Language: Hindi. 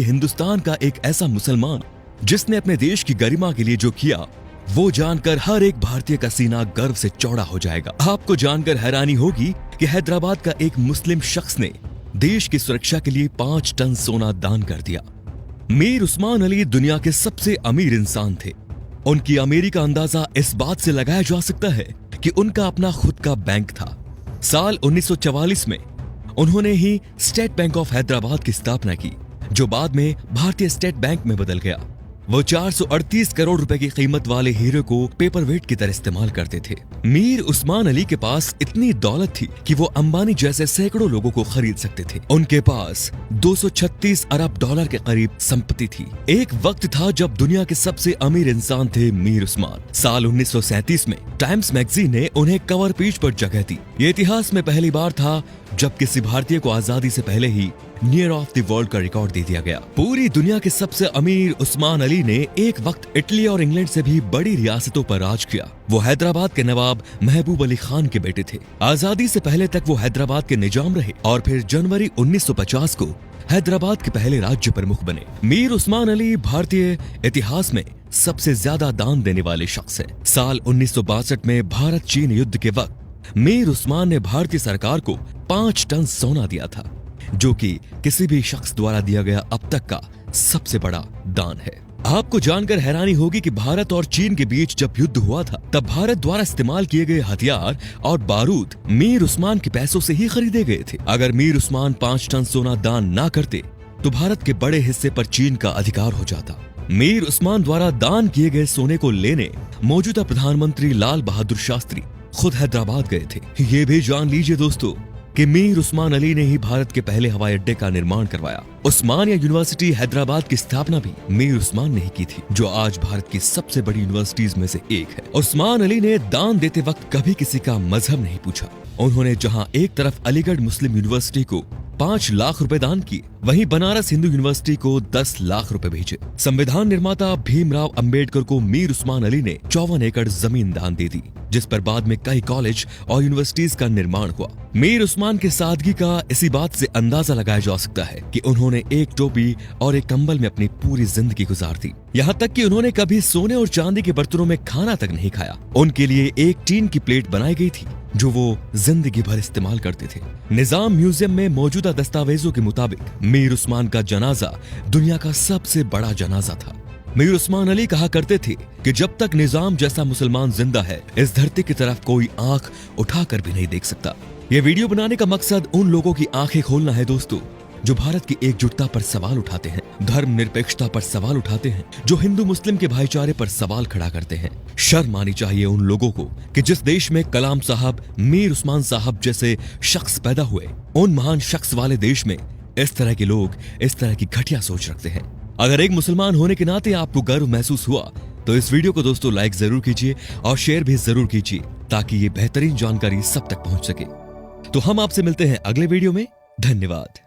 हिंदुस्तान का एक ऐसा मुसलमान जिसने अपने देश की गरिमा के लिए जो किया, वो जानकर हर एक भारतीय का सीना गर्व से चौड़ा हो जाएगा। आपको जानकर हैरानी होगी कि हैदराबाद का एक मुस्लिम शख्स ने देश की सुरक्षा के लिए 5 टन सोना दान कर दिया। मीर उस्मान अली दुनिया के सबसे अमीर इंसान थे। उनकी अमीरी का अंदाजा इस बात से लगाया जा सकता है कि उनका अपना खुद का बैंक था। साल 1944 में उन्होंने ही स्टेट बैंक ऑफ हैदराबाद की स्थापना की, जो बाद में भारतीय स्टेट बैंक में बदल गया। वो 438 करोड़ रुपए की कीमत वाले हीरे को पेपर वेट की तरह इस्तेमाल करते थे। मीर उस्मान अली के पास इतनी दौलत थी कि वो अंबानी जैसे सैकड़ों लोगों को खरीद सकते थे। उनके पास 236 अरब डॉलर के करीब संपत्ति थी। एक वक्त था जब दुनिया के सबसे अमीर इंसान थे मीर उस्मान। साल 1937 में टाइम्स मैगजीन ने उन्हें कवर पेज पर जगह दी। ये इतिहास में पहली बार था जब किसी भारतीय को आजादी से पहले ही नियर ऑफ द वर्ल्ड का रिकॉर्ड दे दिया गया। पूरी दुनिया के सबसे अमीर उस्मान अली ने एक वक्त इटली और इंग्लैंड से भी बड़ी रियासतों पर राज किया। वो हैदराबाद के नवाब महबूब अली खान के बेटे थे। आजादी से पहले तक वो हैदराबाद के निजाम रहे और फिर जनवरी 1950 को हैदराबाद के पहले राज्य प्रमुख बने। मीर उस्मान अली भारतीय इतिहास में सबसे ज्यादा दान देने वाले शख्स हैं। साल 1962 में भारत चीन युद्ध के वक्त मीर उस्मान ने भारतीय सरकार को 5 टन सोना दिया था, जो कि किसी भी शख्स द्वारा दिया गया अब तक का सबसे बड़ा दान है। आपको जानकर हैरानी होगी कि भारत और चीन के बीच जब युद्ध हुआ था, तब भारत द्वारा इस्तेमाल किए गए हथियार और बारूद मीर उस्मान के पैसों से ही खरीदे गए थे। अगर मीर उस्मान 5 टन सोना दान ना करते तो भारत के बड़े हिस्से पर चीन का अधिकार हो जाता। मीर उस्मान द्वारा दान किए गए सोने को लेने मौजूदा प्रधानमंत्री लाल बहादुर शास्त्री खुद हैदराबाद गए थे। ये भी जान लीजिए दोस्तों कि मीर उस्मान अली ने ही भारत के पहले हवाई अड्डे का निर्माण करवाया। उस्मानिया यूनिवर्सिटी हैदराबाद की स्थापना भी मीर उस्मान ने ही की थी, जो आज भारत की सबसे बड़ी यूनिवर्सिटीज में से एक है। उस्मान अली ने दान देते वक्त कभी किसी का मजहब नहीं पूछा। उन्होंने जहां एक तरफ अलीगढ़ मुस्लिम यूनिवर्सिटी को 5 लाख रुपए दान किए, वहीं बनारस हिंदू यूनिवर्सिटी को 10 लाख रुपए भेजे। संविधान निर्माता भीमराव अंबेडकर को मीर उस्मान अली ने 54 एकड़ जमीन दान दे दी, जिस पर बाद में कई कॉलेज और यूनिवर्सिटीज का निर्माण हुआ। मीर उस्मान की सादगी का इसी बात से अंदाजा लगाया जा सकता है कि उन्होंने एक टोपी और एक कंबल में अपनी पूरी जिंदगी गुजार दी। यहाँ तक कि उन्होंने कभी सोने और चांदी के बर्तनों में खाना तक नहीं खाया। उनके लिए एक टीन की प्लेट बनाई गई थी, जो वो जिंदगी भर इस्तेमाल करते थे। निजाम म्यूजियम में मौजूदा दस्तावेजों के मुताबिक मीर उस्मान का जनाजा दुनिया का सबसे बड़ा जनाजा था। मीर उस्मान अली कहा करते थे कि जब तक निजाम जैसा मुसलमान जिंदा है, इस धरती की तरफ कोई आंख उठाकर भी नहीं देख सकता। ये वीडियो बनाने का मकसद उन लोगों की आंखें खोलना है दोस्तों, जो भारत की एकजुटता पर सवाल उठाते हैं, धर्म निरपेक्षता पर सवाल उठाते हैं, जो हिंदू मुस्लिम के भाईचारे पर सवाल खड़ा करते हैं। शर्म आनी चाहिए उन लोगों को कि जिस देश में कलाम साहब, मीर उस्मान साहब जैसे शख्स पैदा हुए, उन महान शख्स वाले देश में इस तरह के लोग इस तरह की घटिया सोच रखते हैं। अगर एक मुसलमान होने के नाते आपको गर्व महसूस हुआ तो इस वीडियो को दोस्तों लाइक जरूर कीजिए और शेयर भी जरूर कीजिए, ताकि ये बेहतरीन जानकारी सब तक पहुंच सके। तो हम आपसे मिलते हैं अगले वीडियो में। धन्यवाद।